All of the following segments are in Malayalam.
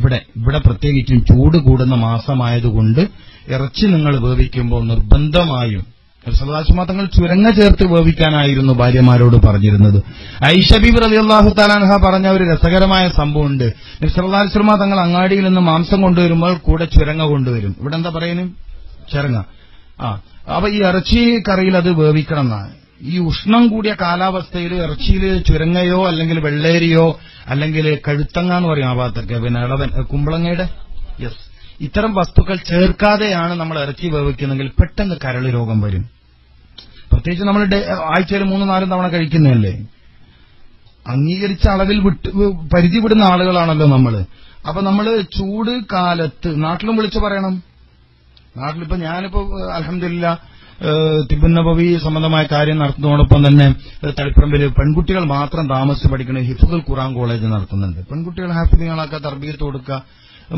പിന്നെ ഇവിടെ പ്രത്യേകിച്ചും ചൂട് കൂടുന്ന മാസമായതുകൊണ്ട് ഇറച്ചി നിങ്ങൾ വേവിക്കുമ്പോൾ നിർബന്ധമായും തങ്ങൾ ചുരങ്ങ ചേർത്ത് വേവിക്കാനായിരുന്നു ഭാര്യമാരോട് പറഞ്ഞിരുന്നത്. ഐഷ ബീബി റളിയല്ലാഹു തആല അൻഹ പറഞ്ഞ ഒരു രസകരമായ സംഭവമുണ്ട്. നബി സല്ലല്ലാഹു അലൈഹി വസല്ലം തങ്ങൾ അങ്ങാടിയിൽ നിന്ന് മാംസം കൊണ്ടുവരുമ്പോൾ കൂടെ ചുരങ്ങ കൊണ്ടുവരും. ഇവിടെ എന്താ പറയുന്നത്? ചുരങ്ങ. അപ്പൊ ഈ ഇറച്ചി കറിയിൽ അത് വേവിക്കണം എന്നാണ്. ഈ ഉഷ്ണം കൂടിയ കാലാവസ്ഥയിൽ ഇറച്ചിയിൽ ചുരങ്ങയോ അല്ലെങ്കിൽ വെള്ളേരിയോ അല്ലെങ്കിൽ കഴുത്തങ്ങ എന്ന് പറയും ആ ഭാഗത്തൊക്കെ, പിന്നെ ഇളവൻ കുമ്പളങ്ങയുടെ ഇത്തരം വസ്തുക്കൾ ചേർക്കാതെയാണ് നമ്മൾ ഇറച്ചി വേവിക്കുന്നെങ്കിൽ പെട്ടെന്ന് കരള് രോഗം വരും. പ്രത്യേകിച്ച് നമ്മൾ ആഴ്ചയിൽ 3-4 തവണ കഴിക്കുന്നതല്ലേ. അംഗീകരിച്ച അളവിൽ പരിധി വിടുന്ന ആളുകളാണല്ലോ നമ്മള്. അപ്പൊ നമ്മള് ചൂട് കാലത്ത് നാട്ടിലും വിളിച്ചു പറയണം. നാട്ടിലിപ്പോ ഞാനിപ്പോ അൽഹംദുലില്ലാ തിബ്ബുൻ നബവി സംബന്ധമായ കാര്യം നടത്തുന്നതോടൊപ്പം തന്നെ തളിപ്പറമ്പിൽ പെൺകുട്ടികൾ മാത്രം താമസിച്ച് പഠിക്കുന്ന ഹിഫ്ദുൽ ഖുർആൻ കോളേജ് നടത്തുന്നുണ്ട്. പെൺകുട്ടികൾ ഹാഫിദുകളാക്കുക, തർബീയത്ത് കൊടുക്കുക,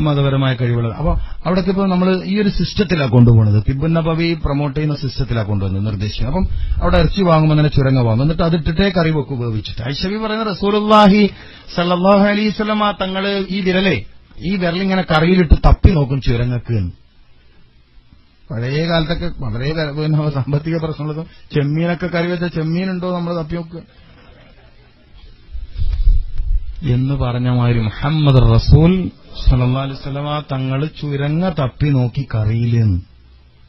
മതപരമായ കഴിവുകൾ. അപ്പൊ അവിടേക്ക് ഇപ്പോൾ നമ്മൾ ഈ ഒരു സിസ്റ്റത്തിലാണ് കൊണ്ടുപോകുന്നത്. തിബ്ബുൻ നബവി പ്രൊമോട്ട് ചെയ്യുന്ന സിസ്റ്റത്തിലാണ് കൊണ്ടുവന്നത് നിർദ്ദേശിക്കുക. അപ്പം അവിടെ ഇറച്ചി വാങ്ങുമ്പോൾ തന്നെ ചുരങ്ങ വാങ്ങും, എന്നിട്ട് അതിട്ടിട്ടേ കറി വെക്ക് വേവിച്ചിട്ട്. ഐഷബി പറയുന്ന റസൂലുള്ളാഹി സല്ലല്ലാഹു അലൈഹി വസല്ലം തങ്ങള് ഈ വിരലിങ്ങനെ കറിയിലിട്ട് തപ്പി നോക്കും ചുരങ്ങക്ക്. പഴയ കാലത്തൊക്കെ വളരെ സാമ്പത്തിക പ്രശ്നമുള്ളതും ചെമ്മീനൊക്കെ കറി വെച്ച ചെമ്മീനുണ്ടോ നമ്മൾ തപ്പി നോക്കുക എന്ന് പറഞ്ഞ മാതിരി മുഹമ്മദ് റസൂൽ സല്ലല്ലാഹു അലൈഹി വസല്ലം തങ്ങൾ ചുരങ്ങ തപ്പി നോക്കി കറിയിലെന്ന്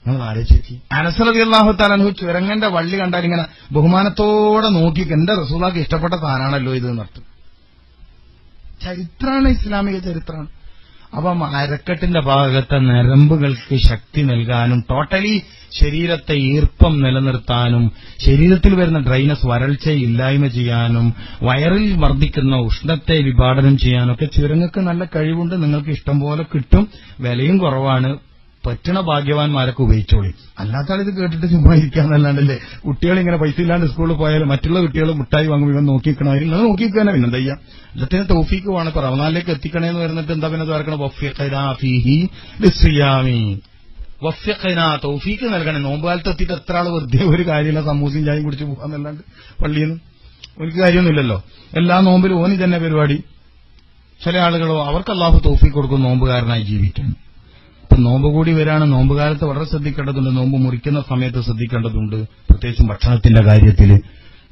നിങ്ങൾ ആലോചിച്ച്. അനസ് റളിയല്ലാഹു തആല അൻഹു ചുരങ്ങന്റെ വള്ളി കണ്ടാൽ ഇങ്ങനെ ബഹുമാനത്തോടെ നോക്കി, എന്റെ റസൂലുള്ളാഹിക്ക് ഇഷ്ടപ്പെട്ട സാധനമാണല്ലോ ഇത് എന്നർത്ഥം. ചരിത്രമാണ്, ഇസ്ലാമിക ചരിത്രമാണ്. അപ്പം അരക്കെട്ടിന്റെ ഭാഗത്തെ നരമ്പുകൾക്ക് ശക്തി നൽകാനും ടോട്ടലി ശരീരത്തെ ഈർപ്പം നിലനിർത്താനും ശരീരത്തിൽ വരുന്ന ഡ്രൈനസ് വരൾച്ചയില്ലായ്മ ചെയ്യാനും വയറിൽ വർദ്ധിക്കുന്ന ഉഷ്ണത്തെ വിഭാടനം ചെയ്യാനൊക്കെ ചുരങ്ങക്ക് നല്ല കഴിവുണ്ട്. നിങ്ങൾക്ക് ഇഷ്ടം പോലെ കിട്ടും, വിലയും കുറവാണ്. പറ്റണ ഭാഗ്യവാന്മാരൊക്കെ ഉപയോഗിച്ചോളി. അല്ലാത്ത ഇത് കേട്ടിട്ട് ചുമ്മാ ഇരിക്കാന്നല്ലാണ്ടല്ലേ. കുട്ടികളിങ്ങനെ പൈസ ഇല്ലാണ്ട് സ്കൂളിൽ പോയാലും മറ്റുള്ള കുട്ടികൾ മുട്ടായി വാങ്ങുമ്പോൾ ഇവൻ നോക്കിക്കണമായിരിക്കും. അത് നോക്കിക്കാനെ പിന്നെ എന്താ ചെയ്യാം. എല്ലാത്തിനും തൗഫീക്ക് വേണം. ഇപ്പൊ റമദാനിലേക്ക് എത്തിക്കണേന്ന് വരുന്നിട്ട് എന്താ പിന്നെ പറയണം? വഫ്യഖനാ തൗഫീക്ക് നൽകണേ. നോമ്പുകാലത്ത് എത്തിയിട്ട് എത്ര ആൾ വെറുതെ ഒരു കാര്യമില്ല സമൂസയും ചായയും കുടിച്ച് പോകാന്നല്ലാണ്ട് പള്ളിയിൽ നിന്ന് ഒരു കാര്യമൊന്നുമില്ലല്ലോ. എല്ലാ നോമ്പിലും ഓനി തന്നെ പരിപാടി. ചില ആളുകളോ അവർക്ക് അല്ലാഹു തൗഫീക്ക് കൊടുക്കും നോമ്പുകാരനായി ജീവിക്കാൻ. ഇപ്പൊ നോമ്പ് കൂടി വരാണ്. നോമ്പുകാലത്ത് വളരെ ശ്രദ്ധിക്കേണ്ടതുണ്ട്. നോമ്പ് മുറിക്കുന്ന സമയത്ത് ശ്രദ്ധിക്കേണ്ടതുണ്ട്, പ്രത്യേകിച്ചും ഭക്ഷണത്തിന്റെ കാര്യത്തിൽ.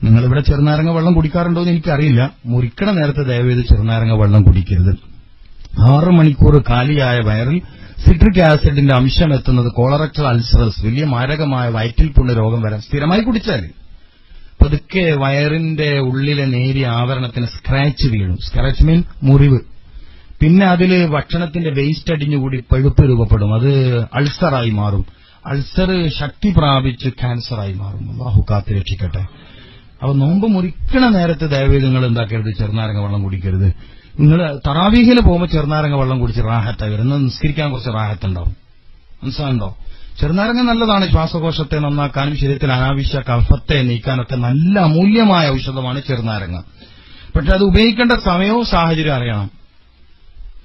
നിങ്ങളിവിടെ ചെറുനാരങ്ങ വെള്ളം കുടിക്കാറുണ്ടോ എന്ന് എനിക്കറിയില്ല. മുറിക്കണ നേരത്തെ ദയവേത് ചെറുനാരങ്ങ വെള്ളം കുടിക്കരുത്. 6 മണിക്കൂർ കാലിയായ വയറിൽ സിട്രിക് ആസിഡിന്റെ അംശം എത്തുന്നത് കോളറക്ടൽ അൾസറസ്, വലിയ മാരകമായ വയറ്റിൽ പുണ്ണ് രോഗം വരാൻ സ്ഥിരമായി കുടിച്ചാൽ പതുക്കെ വയറിന്റെ ഉള്ളിലെ നേരിയ ആവരണത്തിന് സ്ക്രാച്ച് വീഴും. സ്ക്രാച്ച് മീൻ മുറിവ്. പിന്നെ അതിൽ ഭക്ഷണത്തിന്റെ വേസ്റ്റ് അടിഞ്ഞുകൂടി പഴുപ്പ് രൂപപ്പെടും. അത് അൾസറായി മാറും. അൾസർ ശക്തി പ്രാപിച്ച് ക്യാൻസറായി മാറും. അല്ലാഹു കാത്ത് രക്ഷിക്കട്ടെ. അപ്പൊ നോമ്പ് മുറിക്കണ നേരത്തെ ദയവേത് നിങ്ങൾ എന്താക്കരുത്? ചെറുനാരങ്ങ വെള്ളം കുടിക്കരുത്. നിങ്ങൾ തറാവീഹിൽ പോകുമ്പോൾ ചെറുനാരങ്ങ വെള്ളം കുടിച്ച് റാഹത്തായി വരും. നിസ്കരിക്കാൻ കുറച്ച് റാഹത്തുണ്ടാവും. മനസ്സിലാകുണ്ടോ? ചെറുനാരങ്ങ നല്ലതാണ്. ശ്വാസകോശത്തെ നന്നാക്കാനും ശരീരത്തിൽ അനാവശ്യ കഫത്തെ നീക്കാനൊക്കെ നല്ല അമൂല്യമായ ഔഷധമാണ് ചെറുനാരങ്ങ. പക്ഷെ അത് ഉപയോഗിക്കേണ്ട സമയവും സാഹചര്യം അറിയണം.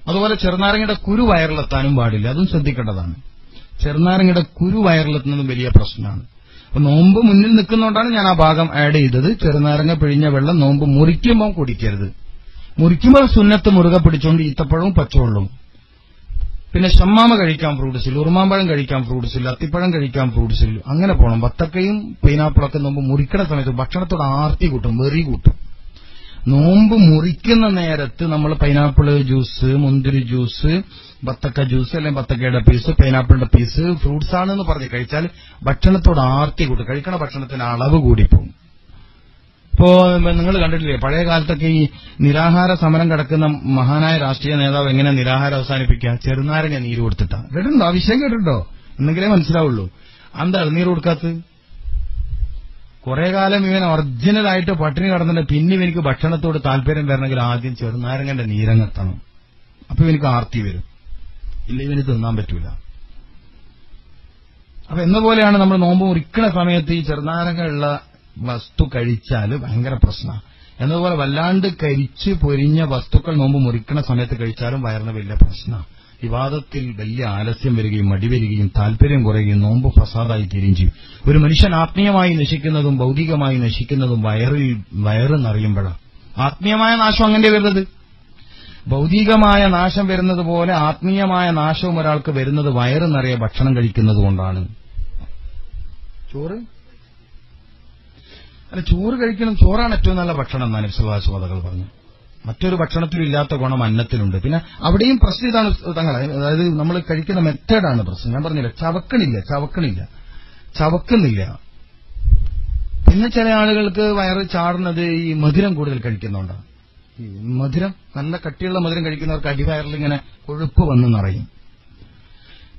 അതുപോലെ ചെറുനാരങ്ങയുടെ കുരു വയറിലെത്താനും പാടില്ല. അതും ശ്രദ്ധിക്കേണ്ടതാണ്. ചെറുനാരങ്ങയുടെ കുരു വയറിലെത്തുന്നതും വലിയ പ്രശ്നമാണ്. അപ്പൊ നോമ്പ് മുന്നിൽ നിൽക്കുന്നതുകൊണ്ടാണ് ഞാൻ ആ ഭാഗം ആഡ് ചെയ്തത്. ചെറുനാരങ്ങ പിഴിഞ്ഞ വെള്ളം നോമ്പ് മുറിക്കുമ്പോൾ കുടിക്കരുത്. മുറിക്കുമ്പോൾ സുന്നത്ത് മുറുകെ പിടിച്ചുകൊണ്ട് ഈത്തപ്പഴവും പച്ചവെള്ളവും. പിന്നെ ഷമ്മാമ കഴിക്കാം ഫ്രൂട്ട്സിൽ, ഉറുമാമ്പഴം കഴിക്കാം ഫ്രൂട്ട്സിൽ, അത്തിപ്പഴം കഴിക്കാം ഫ്രൂട്ട്സിൽ. അങ്ങനെ പോകണം. ബത്തക്കയും പൈനാപ്പിളൊക്കെ നോമ്പ് മുറിക്കണ സമയത്ത് ഭക്ഷണത്തോട് ആർത്തി കൂട്ടും, വെറി കൂട്ടും. നോമ്പ് മുറിക്കുന്ന നേരത്ത് നമ്മൾ പൈനാപ്പിൾ ജ്യൂസ്, മുന്തിരി ജ്യൂസ്, ബത്തക്ക ജ്യൂസ് അല്ലെങ്കിൽ ബത്തക്കയുടെ പീസ്, പൈനാപ്പിളിന്റെ പീസ് ഫ്രൂട്ട്സ് ആണെന്ന് പറഞ്ഞ് കഴിച്ചാൽ ഭക്ഷണത്തോട് ആർത്തി കൂട്ടും. കഴിക്കണ ഭക്ഷണത്തിന് അളവ് കൂടിപ്പോകും. ഇപ്പോ നിങ്ങൾ കണ്ടിട്ടില്ലേ പഴയ കാലത്തൊക്കെ ഈ നിരാഹാര സമരം കിടക്കുന്ന മഹാനായ രാഷ്ട്രീയ നേതാവ് എങ്ങനെ നിരാഹാരം അവസാനിപ്പിക്കുക? ചെറുനാരങ്ങ നീര് കൊടുത്തിട്ടാ. കേട്ടിട്ടുണ്ടോ? ആ വിഷയം കേട്ടിട്ടുണ്ടോ? എന്നെങ്കിലേ മനസ്സിലാവുള്ളൂ. എന്താ നീര് കൊടുക്കാത്തത്? കുറെ കാലം ഇവൻ ഒറിജിനലായിട്ട് പട്ടിണി കിടന്നിട്ട് പിന്നെ ഇവനിക്ക് ഭക്ഷണത്തോട് താല്പര്യം വരണമെങ്കിൽ ആദ്യം ചെറുനാരങ്ങന്റെ നീരങ്ങെത്തണം. അപ്പൊ ഇവനിക്ക് ആർത്തി വരും. ഇല്ല ഇവന് തിന്നാൻ പറ്റൂല. അപ്പൊ എന്ന പോലെയാണ് നമ്മൾ നോമ്പ് മുറിക്കണ സമയത്ത് ഈ ചെറുനാരങ്ങ ഉള്ള വസ്തു കഴിച്ചാൽ ഭയങ്കര പ്രശ്നമാണ്. എന്നതുപോലെ വല്ലാണ്ട് കരിച്ച് പൊരിഞ്ഞ വസ്തുക്കൾ നോമ്പ് മുറിക്കണ സമയത്ത് കഴിച്ചാലും വയറിന് വലിയ പ്രശ്നമാണ്. വിവാദത്തിൽ വലിയ ആലസ്യം വരികയും മടി വരികയും താല്പര്യം കുറയുകയും നോമ്പ് ഫസാദായി തീരുകയും ചെയ്യും. ഒരു മനുഷ്യൻ ആത്മീയമായി നശിക്കുന്നതും ഭൗതികമായി നശിക്കുന്നതും വയറ് നിറയുമ്പോഴാണ്. ആത്മീയമായ നാശം അങ്ങനെ വരുന്നത്. ഭൗതികമായ നാശം വരുന്നത് പോലെ ആത്മീയമായ നാശവും ഒരാൾക്ക് വരുന്നത് വയറ് നിറയെ ഭക്ഷണം കഴിക്കുന്നത് കൊണ്ടാണ്. ചോറ് കഴിക്കണം. ചോറാണ് ഏറ്റവും നല്ല ഭക്ഷണം എന്നാണ് വിശ്വാസവാദികൾ പറഞ്ഞു. മറ്റൊരു ഭക്ഷണത്തിലും ഇല്ലാത്ത ഗുണം അന്നത്തിലുണ്ട്. പിന്നെ അവിടെയും പ്രശ്നം ഇതാണ് തങ്ങളെ, അതായത് നമ്മൾ കഴിക്കുന്ന മെത്തേഡാണ് പ്രശ്നം. ഞാൻ പറഞ്ഞില്ല, ചവക്കുന്നില്ല. പിന്നെ ചില ആളുകൾക്ക് വയറ് ചാടുന്നത് ഈ മധുരം കൂടുതൽ കഴിക്കുന്നതുകൊണ്ടാണ്. ഈ മധുരം, നല്ല കട്ടിയുള്ള മധുരം കഴിക്കുന്നവർക്ക് അടിവയറിൽ ഇങ്ങനെ കൊഴുപ്പ് വന്ന് നിറയും.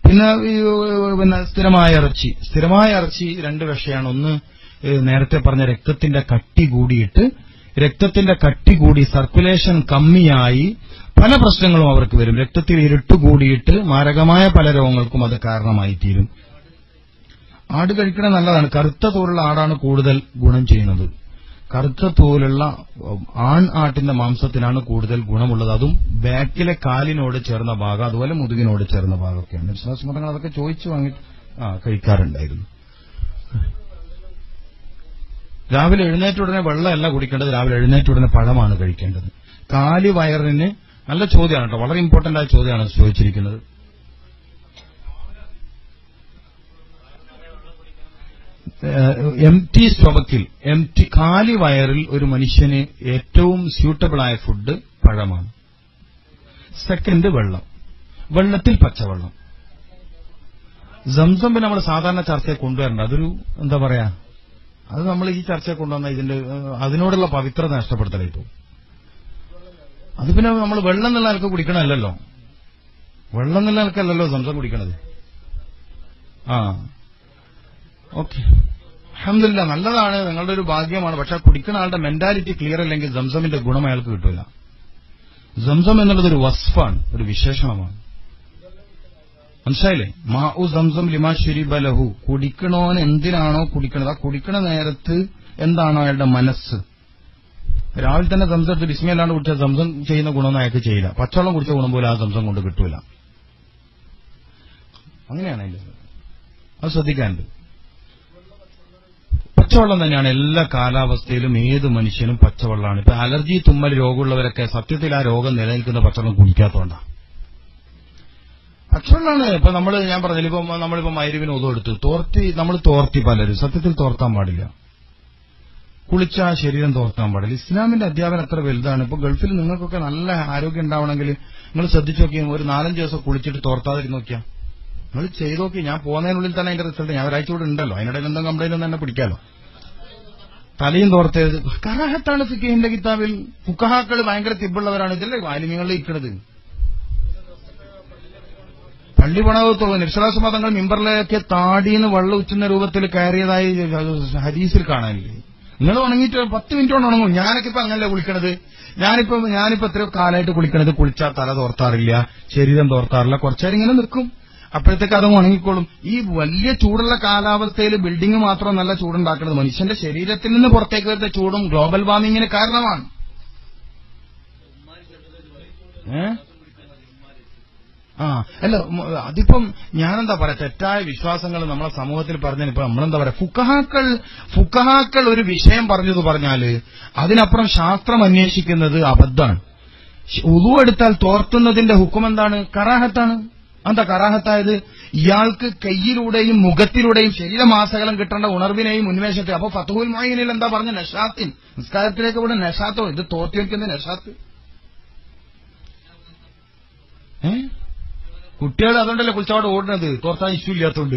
പിന്നെ സ്ഥിരമായ ഇറച്ചി രണ്ട് വിഷയമാണ്. ഒന്ന് നേരത്തെ പറഞ്ഞ രക്തത്തിന്റെ കട്ടി കൂടി സർക്കുലേഷൻ കമ്മിയായി പല പ്രശ്നങ്ങളും അവർക്ക് വരും. രക്തത്തിൽ ഇരുട്ട് കൂടിയിട്ട് മാരകമായ പല രോഗങ്ങൾക്കും അത് കാരണമായി തീരും. ആട് കഴിക്കണത് നല്ലതാണ്. കറുത്ത തോലുള്ള ആടാണ് കൂടുതൽ ഗുണം ചെയ്യുന്നത്. കറുത്ത തോലുള്ള ആൺ ആട്ടിന്റെ മാംസത്തിനാണ് കൂടുതൽ ഗുണമുള്ളത്. അതും ബാക്കിലെ കാലിനോട് ചേർന്ന ഭാഗം, അതുപോലെ മുതുകിനോട് ചേർന്ന ഭാഗമൊക്കെയാണ്. വിശ്വാസമതങ്ങൾ അതൊക്കെ ചോദിച്ചു വാങ്ങിട്ട് കഴിക്കാറുണ്ടായിരുന്നു. രാവിലെ എഴുന്നേറ്റ ഉടനെ വെള്ളമല്ല കുടിക്കേണ്ടത്, രാവിലെ എഴുന്നേറ്റ ഉടനെ പഴമാണ് കഴിക്കേണ്ടത്. കാലി വയറിന് നല്ല ചോദ്യമാണ് കേട്ടോ, വളരെ ഇമ്പോർട്ടന്റ് ആയ ചോദ്യമാണ് ചോദിച്ചിരിക്കുന്നത്. എംറ്റി സ്റ്റൊമക്കിൽ, കാലി വയറിൽ ഒരു മനുഷ്യന് ഏറ്റവും സ്യൂട്ടബിളായ ഫുഡ് പഴമാണ്. സെക്കൻഡ് വെള്ളത്തിൽ പച്ചവെള്ളം. സംസം നമ്മൾ സാധാരണ ചർച്ചയെ കൊണ്ടുവരണ്ട, അതൊരു എന്താ പറയാ, അത് നമ്മൾ ഈ ചർച്ചയെ കൊണ്ടുവന്ന അതിനോടുള്ള പവിത്രത നഷ്ടപ്പെടുത്തലായി പോകും. അത് പിന്നെ നമ്മൾ വെള്ളം എന്നുള്ള ആൾക്ക് കുടിക്കണമല്ലോ, സംസം കുടിക്കണത്. ഓക്കെ, അൽഹംദുലില്ലാഹ്, നല്ലതാണ്, നിങ്ങളുടെ ഒരു ഭാഗ്യമാണ്. പക്ഷെ കുടിക്കുന്ന ആളുടെ മെന്റാലിറ്റി ക്ലിയർ അല്ലെങ്കിൽ സംസമിന്റെ ഗുണം അയാൾക്ക് കിട്ടില്ല. സംസം എന്നുള്ളത് ഒരു വസ്ഫാണ്, ഒരു വിശേഷണമാണ്. മനസ്സിലായില്ലേ? മാഉ സംസം ലിമാ ശുരിബ ലഹു, കുടിക്കണോന് എന്തിനാണോ കുടിക്കണത്, ആ കുടിക്കണ നേരത്ത് എന്താണോ അയാളുടെ മനസ്സ്. രാവിലെ തന്നെ സംസം എടുത്ത് ബിസ്മില്ലാണ്ട് കുടിച്ചാൽ സംസം ചെയ്യുന്ന ഗുണമൊന്നും അയാൾക്ക് ചെയ്യില്ല. പച്ചവെള്ളം കുടിച്ച ഗുണം പോലും ആ സംസം കൊണ്ട് കിട്ടൂല. അങ്ങനെയാണല്ലോ, അത് ശ്രദ്ധിക്കാനുണ്ട്. പച്ചവെള്ളം തന്നെയാണ് എല്ലാ കാലാവസ്ഥയിലും ഏത് മനുഷ്യനും പച്ചവെള്ളമാണ്. ഇപ്പൊ അലർജി, തുമ്മൽ രോഗമുള്ളവരൊക്കെ സത്യത്തിൽ ആ രോഗം നിലനിൽക്കുന്ന പച്ചവെള്ളം കുടിക്കാത്തതുകൊണ്ടാണ്. പച്ചവെള്ളമാണ്. ഇപ്പൊ ഞാൻ പറഞ്ഞില്ല, ഇപ്പൊ നമ്മളിപ്പോ മഗ്‌രിബിന് ഒതു എടുത്തു നമ്മൾ തോർത്തി പലരും സത്യത്തിൽ തോർത്താൻ പാടില്ല. കുളിച്ച ശരീരം തോർത്താൻ പാടില്ല. ഇസ്ലാമിന്റെ അധ്യാപനം എത്ര വലുതാണ്. ഇപ്പൊ ഗൾഫിൽ നിങ്ങൾക്കൊക്കെ നല്ല ആരോഗ്യം ഉണ്ടാവണമെങ്കിൽ നിങ്ങൾ ശ്രദ്ധിച്ചു നോക്കിയാൽ ഒരു 4-5 ദിവസം കുളിച്ചിട്ട് തോർത്താതിരുന്ന് നോക്കിയാ, നിങ്ങൾ ചെയ്ത് നോക്കി. ഞാൻ പോകുന്നതിനുള്ളിൽ തന്നെ അതിന്റെ റിസൾട്ട്, ഞാൻ ഒരാഴ്ച കൂടെ ഉണ്ടല്ലോ, അതിനിടയിൽ എന്തെങ്കിലും കംപ്ലൈന്റ് തന്നെ പിടിക്കാലോ. തലയും തോർത്തത് കറാഹത്താണ് ഫിഖഹിന്റെ കിതാബിൽ. ഫുഖഹാക്കൾ ഭയങ്കര തിബുള്ളവരാണ്. ഇതില്ലേ ആലിമീങ്ങളിൽ ഇരിക്കുന്നത്. പള്ളി പണകത്തുള്ള നിശ്വാസ മതങ്ങൾ മിമ്പറിലേക്ക് താടിന്ന് വെള്ളം ഉച്ചുന്ന രൂപത്തിൽ കയറിയതായി ഹദീസിൽ കാണാനില്ലേ. നിങ്ങൾ ഉണങ്ങിയിട്ട് 10 മിനിറ്റ് കൊണ്ട് ഉണങ്ങും. ഞാനൊക്കെ ഇപ്പൊ അങ്ങനല്ലേ കുളിക്കണത്. ഞാനിപ്പോ എത്രയോ കാലമായിട്ട് കുളിക്കണത്. കുളിച്ചാൽ തല തോർത്താറില്ല, ശരീരം തോർത്താറില്ല, കുറച്ചേരം ഇങ്ങനെ നിൽക്കും, അപ്പോഴത്തേക്ക് അതും ഉണങ്ങിക്കോളും. ഈ വലിയ ചൂടുള്ള കാലാവസ്ഥയിൽ ബിൽഡിംഗ് മാത്രം നല്ല ചൂടുണ്ടാക്കുന്നത് മനുഷ്യന്റെ ശരീരത്തിൽ നിന്ന് പുറത്തേക്ക് വരുന്ന ചൂടും ഗ്ലോബൽ വാർമിങ്ങിന് കാരണമാണ്. അല്ല, അതിപ്പം ഞാനെന്താ പറയാ, തെറ്റായ വിശ്വാസങ്ങൾ നമ്മളെ സമൂഹത്തിൽ പറഞ്ഞാൽ ഇപ്പൊ നമ്മളെന്താ പറയാ, ഫുഖഹാക്കൾ ഒരു വിഷയം പറഞ്ഞാല് അതിനപ്പുറം ശാസ്ത്രം അന്വേഷിക്കുന്നത് അബദ്ധാണ്. ഉളു എടുത്താൽ തോർത്തുന്നതിന്റെ ഹുക്കം എന്താണ്? കറാഹത്താണ്. എന്താ കറാഹത്തായത്? ഇയാൾക്ക് കയ്യിലൂടെയും മുഖത്തിലൂടെയും ശരീരമാസകലം കിട്ടേണ്ട ഉണർവിനെയും ഉന്മേഷത്തെ. അപ്പൊ ഫത്ഹുൽ മുഈനിൽ എന്താ പറഞ്ഞ? നഷാത്തിൻ, നിസ്കാരത്തിലേക്ക് കൂടെ നഷാത്തോ, ഇത് തോർത്തി വയ്ക്കുന്ന നഷാത്ത്. കുട്ടികൾ അതുകൊണ്ടല്ലേ കുളിച്ചവിടെ ഓടുന്നത്, തോർത്താൻ ഇഷ്യൂ ഇല്ലാത്തോണ്ട്.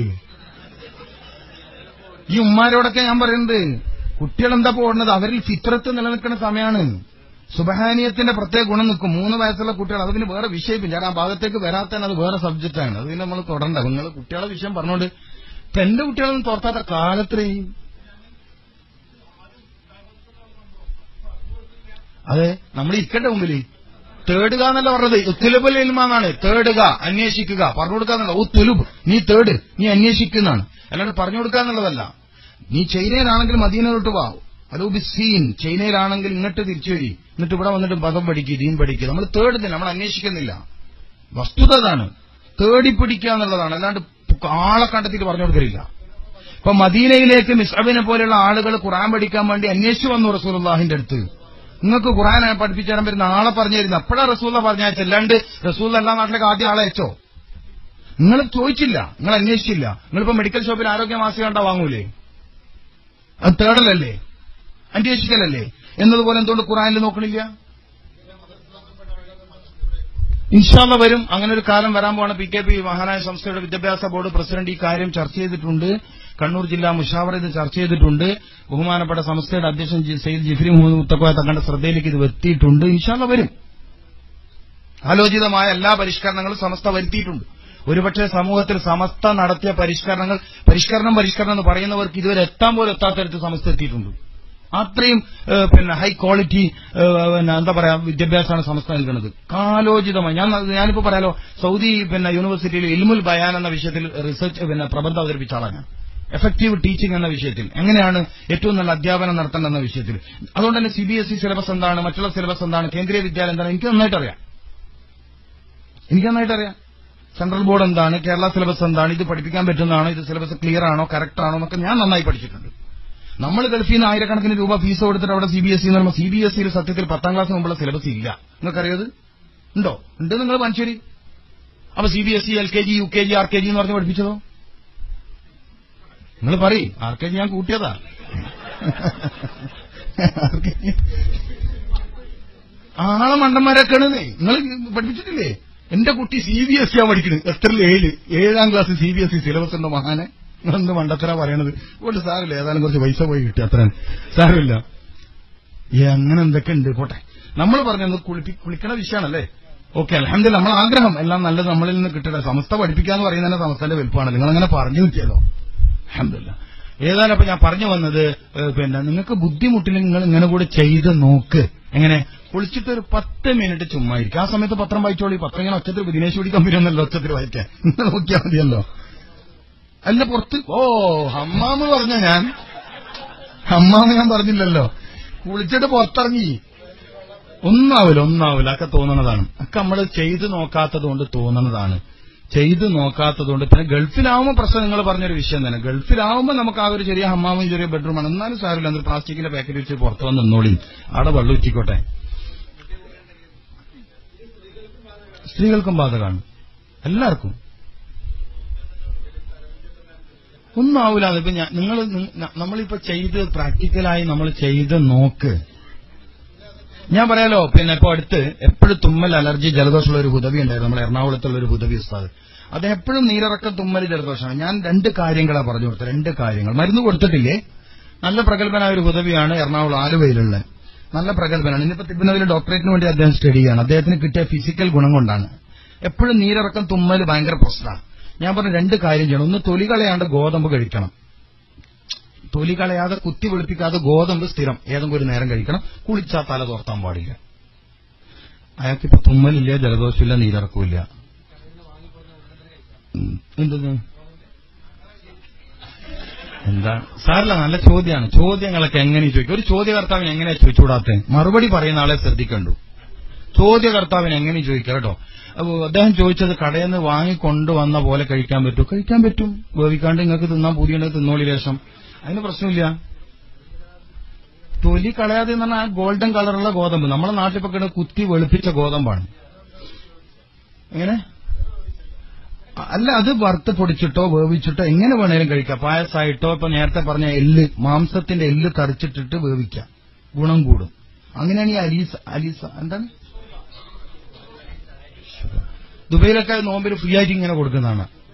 ഈ ഉമ്മാരോടൊക്കെ ഞാൻ പറയുന്നത്, കുട്ടികൾ എന്താ ഓടുന്നത്? അവരിൽ ഫിത്രത്ത് നിലനിൽക്കുന്ന സമയമാണ്. സുബ്ഹാനിയത്തിന്റെ പ്രത്യേക ഗുണം നിൽക്കും. 3 വയസ്സുള്ള കുട്ടികൾ, അത് പിന്നെ വേറെ വിഷയം. ഞാൻ ആ ഭാഗത്തേക്ക് വരാത്തതാണ്, അത് വേറെ സബ്ജക്റ്റാണ്. അത് പിന്നെ നമ്മൾ തുടരണ്ട. നിങ്ങൾ കുട്ടികളെ വിഷയം പറഞ്ഞോണ്ട് എന്റെ കുട്ടികളൊന്നും തോർത്താത്ത കാലത്രയും. അതെ, നമ്മൾ ഇരിക്കട്ടെ മുമ്പിൽ തേടുക എന്നല്ല പറഞ്ഞത്. ഉത്തുലുബുൽ ഇൽമാന്നാണ്. തേടുക, അന്വേഷിക്കുക, പറഞ്ഞു കൊടുക്കുക എന്നുള്ള. ഉത്തുലുബ്, നീ തേട്, നീ അന്വേഷിക്കുന്നതാണ്, അല്ലാണ്ട് പറഞ്ഞു കൊടുക്കുക എന്നുള്ളതല്ല. നീ ചൈനയിലാണെങ്കിൽ മദീനയിലോട്ട് വാ, അലൂബി സീൻ. ചൈനയിലാണെങ്കിൽ ഇങ്ങോട്ട് തിരിച്ചു വരി, എന്നിട്ട് ഇവിടെ വന്നിട്ട് മതം പഠിക്കുക, ദീൻ പഠിക്കുക. നമ്മൾ തേടുന്നില്ല, നമ്മൾ അന്വേഷിക്കുന്നില്ല. വസ്തുത അതാണ്, തേടിപ്പിടിക്കുക എന്നുള്ളതാണ്, അല്ലാണ്ട് ആളെ കണ്ടെത്തിയിട്ട് പറഞ്ഞു കൊടുക്കലില്ല. ഇപ്പൊ മദീനയിലേക്ക് മിസ്അബിനെ പോലെയുള്ള ആളുകൾ ഖുർആൻ പഠിക്കാൻ വേണ്ടി അന്വേഷിച്ചു വന്നു റസൂലുള്ളാഹിന്റെ അടുത്ത്. നിങ്ങൾക്ക് ഖുർആനെ പഠിപ്പിച്ചു തരാൻ പറ്റുന്ന ആളെ പറഞ്ഞു തരുന്നത് അപ്പോഴാ റസൂല പറഞ്ഞയച്ചു. അല്ലാണ്ട് റസൂല എല്ലാ നാട്ടിലേക്ക് ആദ്യം ആളെ അയച്ചോ? നിങ്ങൾ ചോദിച്ചില്ല, നിങ്ങൾ അന്വേഷിച്ചില്ല. നിങ്ങളിപ്പോ മെഡിക്കൽ ഷോപ്പിൽ ആരോഗ്യമാസിക കണ്ടാ വാങ്ങൂലേ? അത് തേടലല്ലേ, അന്വേഷിക്കലല്ലേ? എന്നതുപോലെ എന്തുകൊണ്ട് ഖുർആനിൽ നോക്കണില്ല? ഇൻഷാ അല്ലാഹ് വരും. അങ്ങനെ ഒരു കാലം വരാൻ പോവാണ്. PKP മഹാനായ സംസ്ഥയുടെ വിദ്യാഭ്യാസ ബോർഡ് പ്രസിഡന്റ് ഈ കാര്യം ചർച്ച ചെയ്തിട്ടുണ്ട്. കണ്ണൂർ ജില്ലാ മുഷാവറ ഇത് ചർച്ച ചെയ്തിട്ടുണ്ട്. ബഹുമാനപ്പെട്ട സംസ്ഥയുടെ അധ്യക്ഷൻ സയ്യിദ് ജിഫ്രി മുഹമ്മദ് മുത്തക്കോയ തങ്ങളുടെ ശ്രദ്ധയിലേക്ക് ഇത് എത്തിയിട്ടുണ്ട്. ഇൻഷാ അല്ലാഹ് വരും. ആലോചിതമായ എല്ലാ പരിഷ്കരണങ്ങളും സമസ്ത വരുത്തിയിട്ടുണ്ട്. ഒരുപക്ഷെ സമൂഹത്തിൽ സമസ്ത നടത്തിയ പരിഷ്കരണം എന്ന് പറയുന്നവർക്ക് ഇതുവരെ എത്താൻ പോലും എത്താത്തരത്ത് സമസ്ത എത്തിയിട്ടുണ്ട്. അത്രയും ഹൈ ക്വാളിറ്റി എന്താ പറയാ വിദ്യാഭ്യാസമാണ് സമസ്ത നൽകുന്നത്. കാലോചിതമായി ഞാനിപ്പോ പറയാലോ, സൗദി യൂണിവേഴ്സിറ്റിയിൽ ഇൽമുൽ ബയാൻ എന്ന വിഷയത്തിൽ റിസർച്ച് പ്രബന്ധം അവതരിപ്പിച്ച ആളാണ് ഞാൻ. എഫക്റ്റീവ് ടീച്ചിങ് എന്ന വിഷയത്തിൽ എങ്ങനെയാണ് ഏറ്റവും നല്ല അധ്യാപനം നടത്തേണ്ടെന്ന വിഷയത്തിൽ. അതുകൊണ്ട് തന്നെ CBSE സിലബസ് എന്താണ്, മറ്റുള്ള സിലബസ് എന്താണ്, കേന്ദ്രീയ വിദ്യാലയം എന്താണ്, എനിക്ക് നന്നായിട്ട് അറിയാം. സെൻട്രൽ ബോർഡ് എന്താണ്, കേരള സിലബസ് എന്താണ്, ഇത് പഠിപ്പിക്കാൻ പറ്റുന്നതാണോ, ഇത് സിലബസ് ക്ലിയർ ആണോ, കറക്റ്റ് ആണോ എന്നൊക്കെ ഞാൻ നന്നായി പഠിച്ചിട്ടുണ്ട്. നമ്മൾ ഗൾഫിൽ നിന്ന് ആയിരക്കണക്കിന് രൂപ ഫീസ് കൊടുത്തിട്ട് അവിടെ CBSE എന്ന് പറയുമ്പോൾ CBSEയിൽ സത്യത്തിൽ 10ാം ക്ലാസ് മുമ്പുള്ള സിലബസ് ഇല്ല. നിങ്ങൾക്കറിയത് ഉണ്ടോ? ഉണ്ട്. നിങ്ങൾ മനുഷ്യര് അപ്പൊ CBSE LKG UKG RKG എന്ന് പറഞ്ഞ് പഠിപ്പിച്ചതോ? നിങ്ങൾ പറയും. RKG ഞാൻ കൂട്ടിയതാ. ആളെ മണ്ടന്മാരൊക്കെയാണ്. നിങ്ങൾ പഠിപ്പിച്ചിട്ടില്ലേ? എന്റെ കുട്ടി CBSE പഠിക്കുന്നത്. എത്രയിൽ 7ാം ക്ലാസ് CBSE സിലബസ് ഉണ്ടോ മഹാനെ? നിങ്ങളെന്ത് മണ്ടത്തരാ പറയണത്? കൊണ്ട് സാറില്ല, ഏതായാലും കുറച്ച് പൈസ പോയി കിട്ടി, അത്ര സാരമില്ല. അങ്ങനെ എന്തൊക്കെ ഉണ്ട്, പോട്ടെ. നമ്മൾ പറഞ്ഞത് കുളിക്കണ വിഷയമാണല്ലേ. ഓക്കെ, അൽഹംദുലില്ലാഹ്. നമ്മൾ ആഗ്രഹം എല്ലാം നല്ലത് നമ്മളിൽ നിന്ന് കിട്ടട്ടെ. സമസ്ത പഠിപ്പിക്കാന്ന് പറയുന്നത് തന്നെ സമസ്തന്റെ വലുപ്പമാണ്. നിങ്ങളങ്ങനെ പറഞ്ഞു കിട്ടിയല്ലോ, അൽഹംദുലില്ലാഹ്. ഏതായാലും അപ്പൊ ഞാൻ പറഞ്ഞു വന്നത്, നിങ്ങൾക്ക് ബുദ്ധിമുട്ടില്ലെങ്കിൽ നിങ്ങൾ ഇങ്ങനെ കൂടെ ചെയ്ത് നോക്ക്. എങ്ങനെ? കുളിച്ചിട്ട് ഒരു 10 മിനിറ്റ് ചുമ്മാ ഇരിക്കും. ആ സമയത്ത് പത്രം വായിച്ചോളി. പത്രം ഇങ്ങനെ ഒച്ചത്തിൽ ദിനേശ് കൂടി കമ്പനി ഒന്നല്ലോ ഒച്ചത്തിൽ വായിക്കാൻ. നിങ്ങൾ നോക്കിയാൽ മതിയല്ലോ. അല്ല പുറത്ത് ഹമ്മാമ് ഞാൻ പറഞ്ഞില്ലല്ലോ. കുളിച്ചിട്ട് പുറത്തിറങ്ങി ഒന്നാവില്ല ഒക്കെ തോന്നുന്നതാണ്. ഒക്കെ നമ്മൾ ചെയ്തു നോക്കാത്തതുകൊണ്ട് തോന്നുന്നതാണ്. പിന്നെ ഗൾഫിലാവുമ്പോൾ പ്രശ്നം നിങ്ങൾ പറഞ്ഞൊരു വിഷയം തന്നെ. ഗൾഫിലാവുമ്പോൾ നമുക്ക് ആ ഒരു ചെറിയ ഹമ്മാമും ചെറിയ ബെഡ്റൂമാണ്. എന്നാലും സാരമില്ല, എന്നിട്ട് പ്ലാസ്റ്റിക്കിന്റെ പാക്കറ്റ് വെച്ച് പുറത്ത് വന്ന് നിന്നോളി, അവിടെ വെള്ളം ഉറ്റിക്കോട്ടെ. സ്ത്രീകൾക്കും ബാധകമാണ്, എല്ലാവർക്കും. ഒന്നും ആവില്ല. ഇപ്പൊ നമ്മളിപ്പോ ചെയ്ത് പ്രാക്ടിക്കലായി നമ്മൾ ചെയ്ത് നോക്ക്. ഞാൻ പറയാലോ, ഇപ്പൊ അടുത്ത് എപ്പോഴും തുമ്മൽ, അലർജി, ജലദോഷമുള്ള ഒരു ഹുദവി ഉണ്ടായിരുന്നു, നമ്മുടെ എറണാകുളത്തുള്ള ഒരു ഹുദവി ഉസ്താദ്. അദ്ദേഹം എപ്പോഴും നീരിറക്കം, തുമ്മൽ, ജലദോഷമാണ്. ഞാൻ 2 കാര്യങ്ങളാണ് പറഞ്ഞു കൊടുത്തത്. 2 കാര്യങ്ങൾ. മരുന്ന് കൊടുത്തിട്ടില്ലേ. നല്ല പ്രഗത്ഭനായ ഒരു ഹുദവിയാണ്, എറണാകുളം ആലുവയിലുള്ള നല്ല പ്രഗത്ഭനാണ്. ഇന്നിപ്പോ തിരുവനന്തപുരത്തിൽ ഡോക്ടറേറ്റിന് വേണ്ടി അദ്ദേഹം സ്റ്റഡി ചെയ്യാണ്. അദ്ദേഹത്തിന് കിട്ടിയ ഫിസിക്കൽ ഗുണം കൊണ്ടാണ്. എപ്പോഴും നീരിറക്കം, തുമ്മൽ ഭയങ്കര പ്രശ്നമാണ്. ഞാൻ പറഞ്ഞ 2 കാര്യം ചെയ്യണം. ഒന്ന്, തൊലി കളയാണ്ട് ഗോതമ്പ് കഴിക്കണം. തൊലി കളയാതെ കുത്തി വെളുപ്പിക്കാതെ ഗോതമ്പ് സ്ഥിരം ഏതെങ്കിലും ഒരു നേരം കഴിക്കണം. കുളിച്ചാൽ തല തോർത്താൻ പാടില്ല. അയാൾക്കിപ്പോ തുമ്മലില്ല, ജലദോഷമില്ല, നീരിറക്കില്ല. എന്താ സാറില്ല, നല്ല ചോദ്യമാണ്. ചോദ്യങ്ങളൊക്കെ എങ്ങനെ ചോദിക്കും? ഒരു ചോദ്യകർത്താവിന് എങ്ങനെയാ ചോദിച്ചുകൂടാത്തെ? മറുപടി പറയുന്ന ആളെ ശ്രദ്ധിക്കണ്ടു. ചോദ്യകർത്താവിന് എങ്ങനെ ചോദിക്കാം കേട്ടോ. അദ്ദേഹം ചോദിച്ചത് കടയിൽ നിന്ന് വാങ്ങിക്കൊണ്ടുവന്ന പോലെ കഴിക്കാൻ പറ്റും. കഴിക്കാൻ പറ്റും. വേവിക്കാണ്ട് നിങ്ങൾക്ക് തിന്നാൻ പൂതിയുണ്ടെങ്കിൽ തിന്നോളി ലേശം, അതിന് പ്രശ്നമില്ല. തൊലി കളയാതെ എന്ന് പറഞ്ഞാൽ ഗോൾഡൻ കളറുള്ള ഗോതമ്പ്, നമ്മളെ നാട്ടിൽ കിടന്ന് കുത്തി വെളുപ്പിച്ച ഗോതമ്പാണ്. എങ്ങനെ? അല്ല, അത് വറുത്ത് പൊടിച്ചിട്ടോ വേവിച്ചിട്ടോ എങ്ങനെ വേണേലും കഴിക്കാം. പായസമായിട്ടോ, ഇപ്പൊ നേരത്തെ പറഞ്ഞ മാംസത്തിന്റെ എല്ല് തറിച്ചിട്ടിട്ട് വേവിക്കാം, ഗുണം കൂടും. അങ്ങനെയാണ് ഈ അലീസ എന്താണ് ദുബൈയിലൊക്കെ നോമ്പിൽ ഫ്രീ ആയിട്ട് ഇങ്ങനെ കൊടുക്കുന്നതാണ്.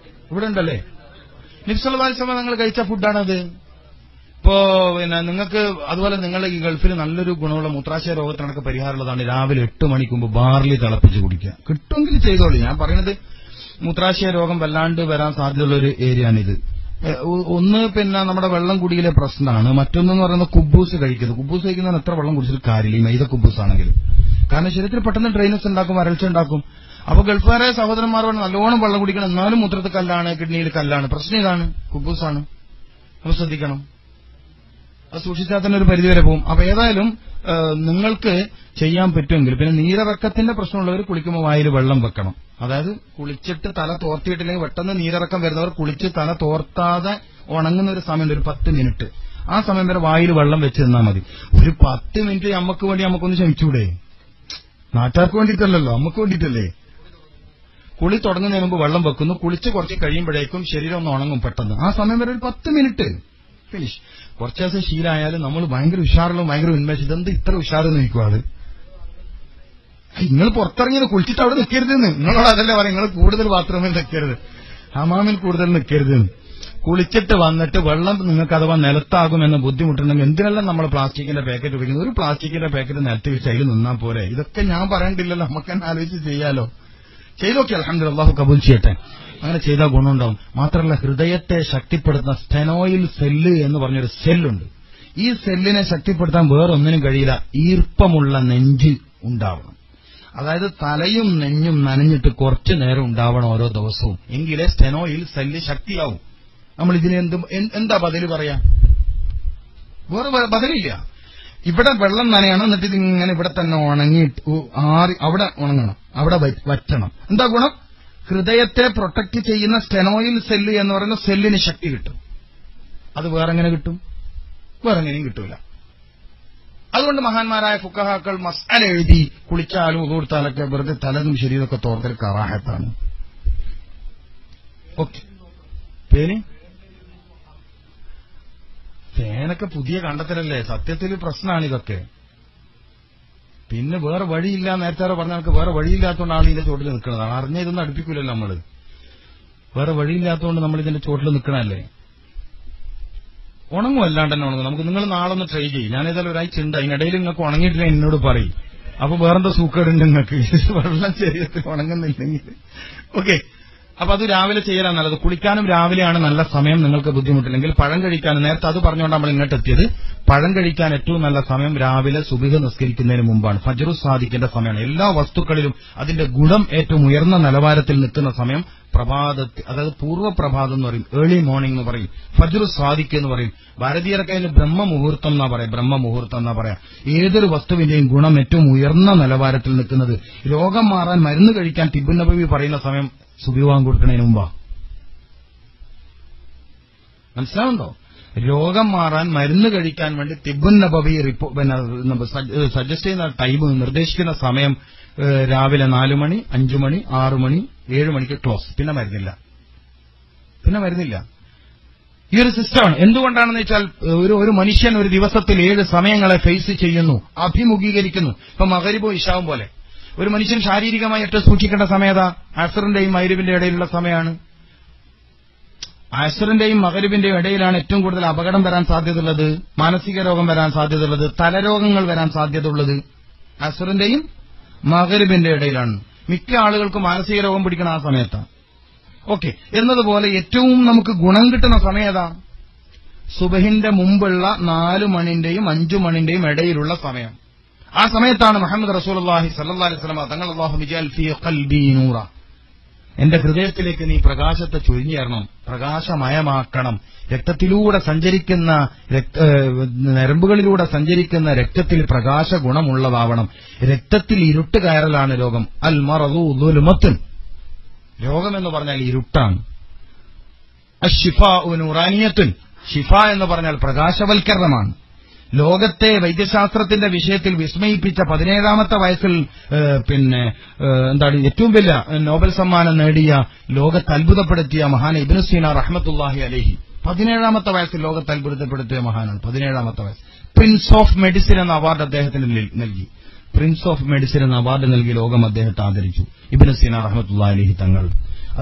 ഇവിടെ ഉണ്ടല്ലേ. നബി സല്ലല്ലാഹു അലൈഹി വസല്ലം നിങ്ങൾ കഴിച്ച ഫുഡാണത്. ഇപ്പോ നിങ്ങൾക്ക് അതുപോലെ നിങ്ങൾ ഈ ഗൾഫിൽ നല്ലൊരു ഗുണമുള്ള മൂത്രാശയ രോഗത്തിനൊക്കെ പരിഹാരമുള്ളതാണ്. രാവിലെ 8 മണിക്ക് മുമ്പ് ബാർലി തിളപ്പിച്ച് കുടിക്കുക. കിട്ടുമെങ്കിൽ ചെയ്തോളൂ. ഞാൻ പറയുന്നത് മൂത്രാശയ രോഗം വല്ലാണ്ട് വരാൻ സാധ്യതയുള്ള ഒരു ഏരിയയാണിത്. ഒന്ന് നമ്മുടെ വെള്ളം കുടിയിലെ പ്രശ്നമാണ്. മറ്റൊന്നെന്ന് പറയുന്നത് കുബൂസ് കഴിക്കുന്നത്. കുബൂസ് കഴിക്കുന്നതിന് എത്ര വെള്ളം കുടിച്ചിട്ട് കാര്യമില്ല, ഈ മൈദ കുബൂസ് ആണെങ്കിൽ. കാരണം ശരീരത്തിൽ പെട്ടെന്ന് ഡ്രൈനസ് ഉണ്ടാക്കും, വരൾച്ച ഉണ്ടാക്കും. അപ്പൊ ഗൾഫുകാരെ സഹോദരന്മാർ പറഞ്ഞ് നല്ലോണം വെള്ളം കുടിക്കണം, എന്നാലും മൂത്രത്തിൽ കല്ലാണ്, കിഡ്നിയിൽ കല്ലാണ്. പ്രശ്നം ഇതാണ്, കുബൂസാണ്. അപ്പൊ ശ്രദ്ധിക്കണം. അത് സൂക്ഷിച്ചാൽ തന്നെ ഒരു പരിധിവരെ പോകും. അപ്പൊ ഏതായാലും നിങ്ങൾക്ക് ചെയ്യാൻ പറ്റുമെങ്കിൽ, പിന്നെ നീരിറക്കത്തിന്റെ പ്രശ്നമുള്ളവർ കുളിക്കുമ്പോൾ വായിൽ വെള്ളം വെക്കണം. അതായത് കുളിച്ചിട്ട് തല തോർത്തിയിട്ടില്ലെങ്കിൽ പെട്ടെന്ന് നീരിറക്കം വരുന്നവർ കുളിച്ച് തല തോർത്താതെ ഉണങ്ങുന്ന ഒരു സമയമുണ്ട്, ഒരു 10 മിനിറ്റ്. ആ സമയം വരെ വായിൽ വെള്ളം വെച്ച് നിന്നാൽ മതി. ഒരു 10 മിനിറ്റ് നമുക്ക് വേണ്ടി നമുക്കൊന്ന് ക്ഷമിച്ചൂടെ? നാട്ടുകാർക്ക് വേണ്ടിയിട്ടല്ലല്ലോ, നമുക്ക് വേണ്ടിയിട്ടല്ലേ. കുളി തുടങ്ങുന്നതിന് മുമ്പ് വെള്ളം വെക്കുന്നു, കുളിച്ച് കുറച്ച് കഴിയുമ്പോഴേക്കും ശരീരം ഒന്ന് ഉണങ്ങും പെട്ടെന്ന്. ആ സമയം വരെ ഒരു 10 മിനിറ്റ് ഫിനിഷ്. കുറച്ച് ദിവസം ശീലമായാലും നമ്മൾ ഭയങ്കര ഉഷാറുള്ള ഭയങ്കര ഉന്മേഷം. ഇതെന്ത് ഇത്ര ഉഷാറെന്ന് നിൽക്കും അത്? നിങ്ങൾ പുറത്തിറങ്ങിയത് കുളിച്ചിട്ട് അവിടെ നിൽക്കരുതെന്ന് നിങ്ങളോട് അതല്ലേ പറയാം. നിങ്ങൾ കൂടുതൽ ബാത്റൂമിൽ നിൽക്കരുത്, ഹമാമിൽ കൂടുതൽ നിൽക്കരുതെന്ന്. കുളിച്ചിട്ട് വന്നിട്ട് വെള്ളം നിങ്ങൾക്ക് അഥവാ നിലത്താകുമെന്ന് ബുദ്ധിമുട്ടുണ്ടെങ്കിൽ എന്തിനെല്ലാം നമ്മൾ പ്ലാസ്റ്റിക്കിന്റെ പാക്കറ്റ് ഉപയോഗിക്കുന്നത്? ഒരു പ്ലാസ്റ്റിക്കിന്റെ പാക്കറ്റ് നിലത്ത് വെച്ച് അതിൽ നിന്നാൽ പോരെ. ഇതൊക്കെ ഞാൻ പറയണ്ടില്ലല്ലോ, നമുക്ക് തന്നെ ആലോചിച്ച് ചെയ്യാലോ. ചെയ്തോക്കെ അൽഹംദുലില്ലാഹ്, അല്ലാഹു കബൂൽ ചെയ്യട്ടെ. അങ്ങനെ ചെയ്താൽ ഗുണമുണ്ടാവും. മാത്രമല്ല ഹൃദയത്തെ ശക്തിപ്പെടുത്തുന്ന സ്റ്റെനോയിൽ സെല്ല് എന്ന് പറഞ്ഞൊരു സെല്ലുണ്ട്. ഈ സെല്ലിനെ ശക്തിപ്പെടുത്താൻ വേറൊന്നിനും കഴിയില്ല. ഈർപ്പമുള്ള നെഞ്ച് ഉണ്ടാവണം. അതായത് തലയും നെഞ്ഞും നനഞ്ഞിട്ട് കുറച്ചു നേരം ഉണ്ടാവണം ഓരോ ദിവസവും. എങ്കിലേ സ്റ്റെനോയിൽ സെല്ല് ശക്തിയാവും. നമ്മൾ ഇതിന് എന്താ ബദല് പറയാ? വേറെ ബദലില്ല. ഇവിടെ വെള്ളം നനയണം, എന്നിട്ട് ഇതിങ്ങനെ ഇവിടെ തന്നെ ഉണങ്ങിയിട്ട് അവിടെ ഉണങ്ങണം, അവിടെ വറ്റണം. എന്താ ഗുണം? ഹൃദയത്തെ പ്രൊട്ടക്ട് ചെയ്യുന്ന സ്റ്റെനോയിൽ സെല്ല് എന്ന് പറയുന്ന സെല്ലിന് ശക്തി കിട്ടും. അത് വേറെങ്ങനെ കിട്ടും? വേറെങ്ങനെയും കിട്ടൂല. അതുകൊണ്ട് മഹാന്മാരായ ഫുഖഹാക്കൾ മസ്അല എഴുതി കുളിച്ചാലും ഉദൂർത്താലൊക്കെ വെറുതെ തലതും ശരീരമൊക്കെ തോർത്തൽ കറാഹത്താണ്. ഓക്കെ. ഫാനൊക്കെ പുതിയ കണ്ടെത്തലല്ലേ? സത്യത്തിൽ പ്രശ്നമാണ് ഇതൊക്കെ. പിന്നെ വേറെ വഴിയില്ല, നേരത്തെ പറഞ്ഞ നമുക്ക് വേറെ വഴിയില്ലാത്തതുകൊണ്ടാണ് ഇതിന്റെ ചോട്ടിൽ നിൽക്കുന്നത്. അറിഞ്ഞ ഇതൊന്നും അടുപ്പിക്കൂലല്ലോ നമ്മള്. വേറെ വഴിയില്ലാത്തതുകൊണ്ട് നമ്മൾ ഇതിന്റെ ചോട്ടിൽ നിൽക്കണല്ലേ. ഉണങ്ങും, അല്ലാണ്ട് തന്നെ ഉണങ്ങും. നമുക്ക് നിങ്ങൾ നാളെ ഒന്ന് ട്രൈ ചെയ്യും. ഞാൻ ഏതായാലും ഒരാഴ്ച ഉണ്ട്, അതിനിടയിൽ നിങ്ങൾക്ക് ഉണങ്ങിയിട്ടില്ല എന്നോട് പറയും. അപ്പൊ വേറെന്താ സൂക്കേടുണ്ട് നിങ്ങൾക്ക് വെള്ളം ശരീരത്തിൽ ഉണങ്ങുന്നില്ലെങ്കിൽ. ഓക്കെ. അപ്പൊ അത് രാവിലെ ചെയ്യലാണ് നല്ലത്. കുളിക്കാനും രാവിലെയാണ് നല്ല സമയം. നിങ്ങൾക്ക് ബുദ്ധിമുട്ടില്ലെങ്കിൽ പഴം കഴിക്കാൻ, നേരത്തെ അത് പറഞ്ഞുകൊണ്ട് നമ്മൾ ഇങ്ങോട്ട് എത്തിയത്. പഴം കഴിക്കാൻ ഏറ്റവും നല്ല സമയം രാവിലെ സുബ്ഹ് നിസ്കരിക്കുന്നതിന് മുമ്പാണ്. ഫജ്റു സാദിഖിന്റെ സമയമാണ്. എല്ലാ വസ്തുക്കളിലും അതിന്റെ ഗുണം ഏറ്റവും ഉയർന്ന നിലവാരത്തിൽ നിൽക്കുന്ന സമയം പ്രഭാതത്തിൽ, അതായത് പൂർവ്വപ്രഭാതം എന്ന് പറയും, ഏർലി മോർണിംഗ് എന്ന് പറയും, ഫജ്റു സാദിഖ് എന്ന് പറയും. ഭാരതീയർക്ക് അതിന് ബ്രഹ്മമുഹൂർത്തം എന്നാ പറയാം, ബ്രഹ്മമുഹൂർത്തം എന്നാ പറയാം. ഏതൊരു വസ്തുവിന്റെയും ഗുണം ഏറ്റവും ഉയർന്ന നിലവാരത്തിൽ നിൽക്കുന്നത്. രോഗം മാറാൻ മരുന്ന് കഴിക്കാൻ തിബ്ബുൻ നബവി പറയുന്ന സമയം സുബ്ഹ് ബാങ്ക് കൊടുക്കുന്നതിന് മുമ്പാ. മനസ്സിലാവുണ്ടോ? രോഗം മാറാൻ മരുന്ന് കഴിക്കാൻ വേണ്ടി തിബ്ബുൻ നബവി സജസ്റ്റ് ചെയ്യുന്ന ടൈം, നിർദ്ദേശിക്കുന്ന സമയം രാവിലെ 4 മണി, 5 മണി, 6 മണി, 7 മണിക്ക് ക്ലോസ്. പിന്നെ മരുന്നില്ല. ഈ ഒരു സിസ്റ്റമാണ്. എന്തുകൊണ്ടാണെന്ന് വെച്ചാൽ ഒരു മനുഷ്യൻ ഒരു ദിവസത്തിൽ 7 സമയങ്ങളെ ഫേസ് ചെയ്യുന്നു, അഭിമുഖീകരിക്കുന്നു. ഇപ്പൊ മഗ്രിബും ഇശാവും പോലെ ഒരു മനുഷ്യൻ ശാരീരികമായി ഏറ്റവും സൂക്ഷിക്കേണ്ട സമയത്താ അസ്റിന്റെയും മഗ്രിബിന്റെ ഇടയിലുള്ള സമയമാണ്. അസ്റിന്റെയും മഗ്രിബിന്റെയും ഇടയിലാണ് ഏറ്റവും കൂടുതൽ അപകടം വരാൻ സാധ്യതയുള്ളത്, മാനസിക രോഗം വരാൻ സാധ്യതയുള്ളത്, തലരോഗങ്ങൾ വരാൻ സാധ്യതയുള്ളത് അസ്റിന്റെയും മഗ്രിബിന്റെ ഇടയിലാണ്. മിക്ക ആളുകൾക്ക് മാനസിക രോഗം പിടിക്കണം ആ സമയത്താണ്. ഓക്കെ. എന്നതുപോലെ ഏറ്റവും നമുക്ക് ഗുണം കിട്ടുന്ന സമയം ഏതാ? സുബഹിന്റെ മുമ്പുള്ള 4 മണിന്റെയും 5 മണിന്റെയും ഇടയിലുള്ള സമയം. ആ സമയത്താണ് മുഹമ്മദ് റസൂലുള്ളാഹി സ്വല്ലല്ലാഹു അലൈഹി വസല്ലം തങ്ങൾ അല്ലാഹു മിജഅൽ ഫീ ഖൽബി നൂറ, എന്റെ ഹൃദയത്തിലേക്ക് നീ പ്രകാശത്തെ ചൊരിഞ്ഞേറണം, പ്രകാശമയമാക്കണം. രക്തത്തിലൂടെ സഞ്ചരിക്കുന്ന നരമ്പുകളിലൂടെ സഞ്ചരിക്കുന്ന രക്തത്തിൽ പ്രകാശ ഗുണമുള്ളതാവണം. രക്തത്തിൽ ഇരുട്ട് കയറലാണ് രോഗം. അൽ മറദു ദുൽമത്തുൻ, രോഗമെന്ന് പറഞ്ഞാൽ ഇരുട്ടാണ്. അശ്ശിഫാഉ നൂറാനിയത്തുൻ, ഷിഫ എന്ന് പറഞ്ഞാൽ പ്രകാശവൽക്കരണമാണ്. ലോകത്തെ വൈദ്യശാസ്ത്രത്തിന്റെ വിഷയത്തിൽ വിസ്മയിപ്പിച്ച 17ാമത്തെ വയസ്സിൽ ഏറ്റവും വലിയ നോബൽ സമ്മാനം നേടിയ, ലോകത്തെ അത്ഭുതപ്പെടുത്തിയ മഹാൻ ഇബ്നു സീന റഹ്മത്തുള്ളാഹി അലൈഹി 17ാമത്തെ വയസ്സിൽ ലോകത്തെ അത്ഭുതപ്പെടുത്തിയ മഹാനാണ്. 17ാമത്തെ വയസ്സ്. പ്രിൻസ് ഓഫ് മെഡിസിൻ എന്ന അവാർഡ് അദ്ദേഹത്തിന് നൽകി. പ്രിൻസ് ഓഫ് മെഡിസിൻ എന്ന അവാർഡ് നൽകി ലോകം അദ്ദേഹത്തെ ആദരിച്ചു. ഇബ്നു സീന റഹ്മത്തുള്ളാഹി അലൈഹി തങ്ങൾ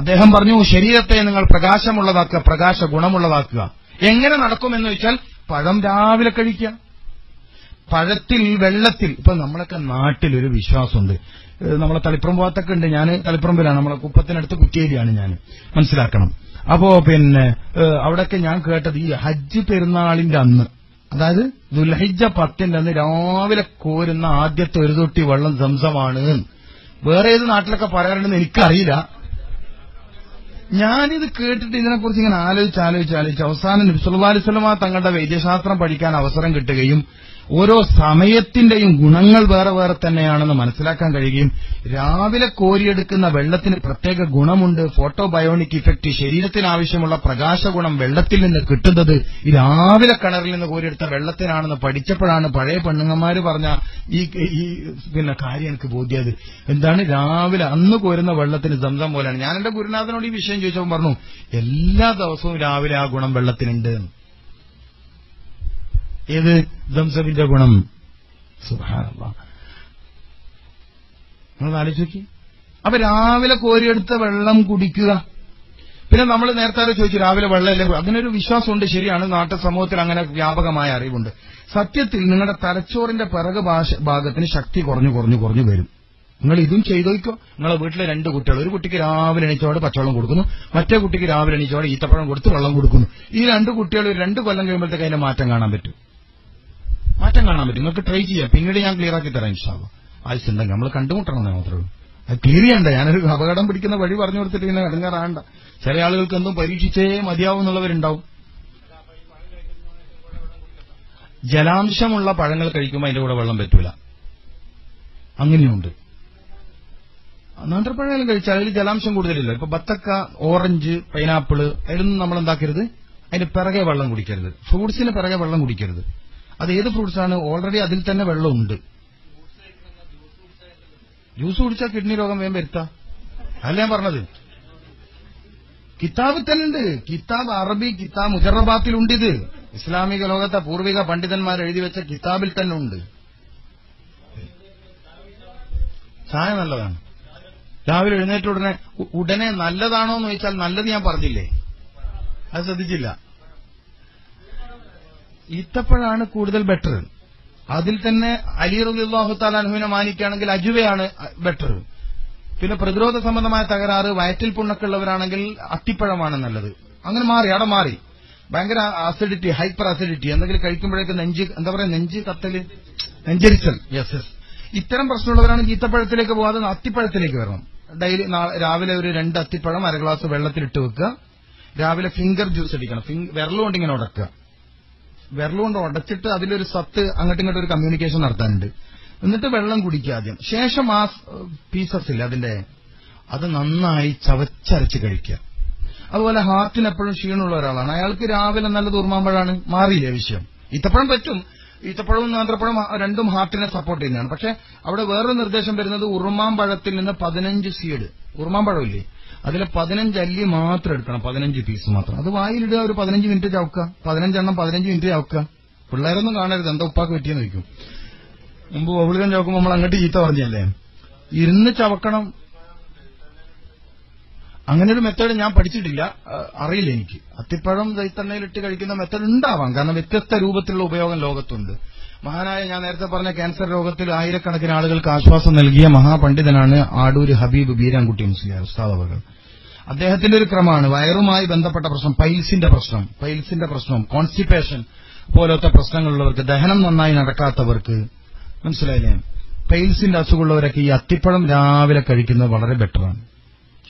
അദ്ദേഹം പറഞ്ഞു, ശരീരത്തെ നിങ്ങൾ പ്രകാശമുള്ളതാക്കുക, പ്രകാശ ഗുണമുള്ളതാക്കുക. എങ്ങനെ നടക്കുമെന്ന് വെച്ചാൽ പഴം രാവിലെ കഴിക്കുക. പഴത്തിൽ, വെള്ളത്തിൽ. ഇപ്പൊ നമ്മളൊക്കെ നാട്ടിലൊരു വിശ്വാസമുണ്ട്. നമ്മളെ തളിപ്പുറം ഭാഗത്തൊക്കെ ഉണ്ട്. ഞാൻ തളിപ്പുറമ്പിലാണ്, നമ്മളെ കുപ്പത്തിനടുത്ത് കുറ്റിയേരിയാണ് ഞാൻ, മനസ്സിലാക്കണം. അപ്പോ അവിടെയൊക്കെ ഞാൻ കേട്ടത് ഈ ഹജ്ജ് പെരുന്നാളിന്റെ അന്ന്, അതായത് ദുൽഹിജ്ജ 10ന്റെ അന്ന് രാവിലെ കോരുന്ന ആദ്യത്തെ ഒരു തൊട്ടി വെള്ളം സംസമാണ്. വേറെ ഏത് നാട്ടിലൊക്കെ പറയാറുണ്ടെന്ന് എനിക്കറിയില്ല. ഞാനിത് കേട്ടിട്ട് ഇതിനെക്കുറിച്ച് ഇങ്ങനെ ആലോചിച്ച് അവസാനം നബി സല്ലല്ലാഹു അലൈഹി വസല്ലം തങ്ങളുടെ വൈദ്യശാസ്ത്രം പഠിക്കാൻ അവസരം കിട്ടുകയും ഓരോ സമയത്തിന്റെയും ഗുണങ്ങൾ വേറെ വേറെ തന്നെയാണെന്ന് മനസ്സിലാക്കാൻ കഴിയുകയും രാവിലെ കോരിയെടുക്കുന്ന വെള്ളത്തിന് പ്രത്യേക ഗുണമുണ്ട്. ഫോട്ടോബയോണിക് ഇഫക്റ്റ്, ശരീരത്തിന് ആവശ്യമുള്ള പ്രകാശഗുണം വെള്ളത്തിൽ നിന്ന് കിട്ടുന്നത് ഈ രാവിലെ കിണറിൽ നിന്ന് കോരിയെടുത്ത വെള്ളത്തിനാണെന്ന് പഠിച്ചപ്പോഴാണ് പഴയ പെണ്ണുങ്ങന്മാര് പറഞ്ഞ ഈ കാര്യം എനിക്ക് ബോധ്യത്. എന്താണ്? രാവിലെ അന്ന് കോരുന്ന വെള്ളത്തിന് സംസം പോലെയാണ്. ഞാൻ എന്റെ ഗുരുനാഥനോട് ഈ വിഷയം ചോദിച്ചപ്പോൾ പറഞ്ഞു, എല്ലാ ദിവസവും രാവിലെ ആ ഗുണം വെള്ളത്തിനുണ്ട്. ഏത്? സംസമിന്റെ ഗുണം. സുബ്ഹാനല്ലാഹ്, നിങ്ങൾ ആലോചിച്ച് നോക്കി. അപ്പൊ രാവിലെ കോരിയെടുത്ത വെള്ളം കുടിക്കുക. പിന്നെ നമ്മൾ നേരത്തെ ചോദിച്ചു രാവിലെ വെള്ളമല്ലേ, അങ്ങനൊരു വിശ്വാസമുണ്ട്. ശരിയാണ്, നാട്ടു സമൂഹത്തിൽ അങ്ങനെ വ്യാപകമായ അറിവുണ്ട്. സത്യത്തിൽ നിങ്ങളുടെ തലച്ചോറിന്റെ പിറക് ഭാഗത്തിന് ശക്തി കുറഞ്ഞു വരും. നിങ്ങൾ ഇതും ചെയ്തോയ്ക്കോ. നിങ്ങളെ വീട്ടിലെ 2 കുട്ടികൾ, ഒരു കുട്ടിക്ക് രാവിലെ എണീച്ചോടെ പച്ചവെള്ളം കൊടുക്കുന്നു, മറ്റേ കുട്ടിക്ക് രാവിലെ എണീച്ചോടെ ഈത്തപ്പഴം കൊടുത്ത് വെള്ളം കൊടുക്കുന്നു. ഈ 2 കുട്ടികൾ 2 കൊല്ലം കഴിയുമ്പോഴത്തേക്ക് അതിന്റെ മാറ്റം കാണാൻ പറ്റും. നിങ്ങൾക്ക് ട്രൈ ചെയ്യാം. പിന്നീട് ഞാൻ ക്ലിയർ ആക്കി തരാം ഇൻഷാ അല്ലാഹ്. ആവശ്യമുണ്ടെങ്കിൽ നമ്മൾ കണ്ടുമുട്ടണം മാത്രമേ ഉള്ളൂ. അത് ക്ലിയർ ചെയ്യണ്ട. ഞാനൊരു അപകടം പിടിക്കുന്ന വഴി പറഞ്ഞു കൊടുത്തിട്ട് ഇങ്ങനെ ഇടങ്ങാറാണ്ട. ചില ആളുകൾക്ക് എന്തും പരീക്ഷിച്ചേ മതിയാവും എന്നുള്ളവരുണ്ടാവും. ജലാംശമുള്ള പഴങ്ങൾ കഴിക്കുമ്പോൾ അതിന്റെ കൂടെ വെള്ളം പറ്റൂല, അങ്ങനെയുണ്ട്. നേന്ത്രപ്പഴം കഴിച്ചാൽ അതിൽ ജലാംശം കൂടുതലില്ല. ഇപ്പൊ ബത്തക്ക, ഓറഞ്ച്, പൈനാപ്പിള്, അതിലൊന്നും നമ്മൾ എന്താക്കരുത്, അതിന് പിറകെ വെള്ളം കുടിക്കരുത്. ഫ്രൂട്ട്സിന് പിറകെ വെള്ളം കുടിക്കരുത്. അത് ഏത് ഫ്രൂട്ട്സാണ്? ഓൾറെഡി അതിൽ തന്നെ വെള്ളമുണ്ട്. ജ്യൂസ് കുടിച്ചാൽ കിഡ്നി രോഗം വേഗം വരുത്താം. അല്ല ഞാൻ പറഞ്ഞത്. കിതാബ് തന്നെ ഉണ്ട്. കിതാബ്, അറബി കിതാബ് മുജറബാത്തിലുണ്ട്. ഇത് ഇസ്ലാമിക ലോകത്തെ പൂർവിക പണ്ഡിതന്മാർ എഴുതി വെച്ച കിതാബിൽ തന്നെ ഉണ്ട്. ചായ നല്ലതാണ്. രാവിലെ എഴുന്നേറ്റ ഉടനെ നല്ലതാണോ എന്ന് ചോദിച്ചാൽ നല്ലത് ഞാൻ പറഞ്ഞില്ലേ, അത് ശ്രദ്ധിച്ചില്ല. ഈത്തപ്പഴാണ് കൂടുതൽ ബെറ്റർ. അതിൽ തന്നെ അലി റളിയല്ലാഹു തആല അൻഹുവിനെ മാനിക്കുകയാണെങ്കിൽ അജുവയാണ് ബെറ്റർ. പിന്നെ പ്രതിരോധ സംബന്ധമായ തകരാറ്, വയറ്റിൽ പുണ്ണൊക്കെയുള്ളവരാണെങ്കിൽ അത്തിപ്പഴമാണ് നല്ലത്. അങ്ങനെ അവിടെ മാറി. ഭയങ്കര അസിഡിറ്റി, ഹൈപ്പർ അസിഡിറ്റി, എന്തെങ്കിലും കഴിക്കുമ്പോഴേക്ക് നെഞ്ച് കത്തല്, നെഞ്ചരിച്ചൽ, യെസ്. ഇത്തരം പ്രശ്നമുള്ളവരാണെങ്കിൽ ഈത്തപ്പഴത്തിലേക്ക് പോകാതെ അത്തിപ്പഴത്തിലേക്ക് വരണം. ഡെയിലി രാവിലെ ഒരു 2 അത്തിപ്പഴം 1/2 ഗ്ലാസ് വെള്ളത്തിലിട്ട് വെക്കുക. രാവിലെ ഫിംഗർ ജ്യൂസ് അടിക്കണം. വിരലുകൊണ്ട് ഇങ്ങനെ ഉടക്കുക. വിരലുകൊണ്ട് ഉടച്ചിട്ട് അതിലൊരു സത്ത് അങ്ങോട്ടും ഇങ്ങോട്ടും ഒരു കമ്മ്യൂണിക്കേഷൻ നടത്താനുണ്ട്. എന്നിട്ട് വെള്ളം കുടിക്കുക ആദ്യം. ശേഷം ആ പീസസ് ഇല്ല അതിന്റെ, അത് നന്നായി ചവച്ചരച്ച് കഴിക്കുക. അതുപോലെ ഹാർട്ടിന് എപ്പോഴും ക്ഷീണമുള്ള ഒരാളാണ്, അയാൾക്ക് രാവിലെ നല്ലത് ഉറുമാമ്പഴമാണ്. മാറിയില്ലേ വിഷയം? ഈത്തപ്പഴം പറ്റും. ഈത്തപ്പഴവും നേന്ത്രപ്പഴവും രണ്ടും ഹാർട്ടിനെ സപ്പോർട്ട് ചെയ്യുന്നതാണ്. പക്ഷെ അവിടെ വേറൊരു നിർദ്ദേശം വരുന്നത് ഉറുമാമ്പഴത്തിൽ നിന്ന് 15 സീഡ്, ഉറുമാമ്പഴമില്ലേ, അതിൽ 15 അല്ലി മാത്രം എടുക്കണം, 15 പീസ് മാത്രം. അത് വായിലിടുക, ഒരു 15 മിനിറ്റ് ചവക്കുക. 15 എണ്ണം 15 മിനിറ്റ് ചവക്കുക. പിള്ളേരൊന്നും കാണരുത്, എന്താ ഉപ്പാക്ക് പറ്റിയെന്ന് ചോദിക്കും. മുമ്പ് ബബിൾഗം ചവക്കുമ്പോൾ നമ്മൾ അങ്ങോട്ട് ചീത്ത പറഞ്ഞല്ലേ, ഇരുന്ന് ചവക്കണം. അങ്ങനെ ഒരു മെത്തേഡ് ഞാൻ പഠിച്ചിട്ടില്ല, അറിയില്ല എനിക്ക്. അത്തിപ്പഴം തൈത്തണ്ണയിലിട്ട് കഴിക്കുന്ന മെത്തേഡ് ഉണ്ടാവാം, കാരണം വ്യത്യസ്ത രൂപത്തിലുള്ള ഉപയോഗം ലോകത്തുണ്ട്. മഹാനായ, ഞാൻ നേരത്തെ പറഞ്ഞ ക്യാൻസർ രോഗത്തിൽ ആയിരക്കണക്കിന് ആളുകൾക്ക് ആശ്വാസം നൽകിയ മഹാപണ്ഡിതനാണ് ആടൂര് ഹബീബ് ബീരാൻകുട്ടി മുസ്ലിയാർ ഉസ്താദ് അവർ. അദ്ദേഹത്തിന്റെ ഒരു ക്രമമാണ് വയറുമായി ബന്ധപ്പെട്ട പ്രശ്നം, പൈൽസിന്റെ പ്രശ്നം, കോൺസ്റ്റിപ്പേഷൻ പോലത്തെ പ്രശ്നങ്ങളുള്ളവർക്ക്, ദഹനം നന്നായി നടക്കാത്തവർക്ക്, മനസ്സിലായില്ലേ, പൈൽസിന്റെ അസുഖമുള്ളവരൊക്കെ ഈ അത്തിപ്പഴം രാവിലെ കഴിക്കുന്നത് വളരെ ബെറ്ററാണ്.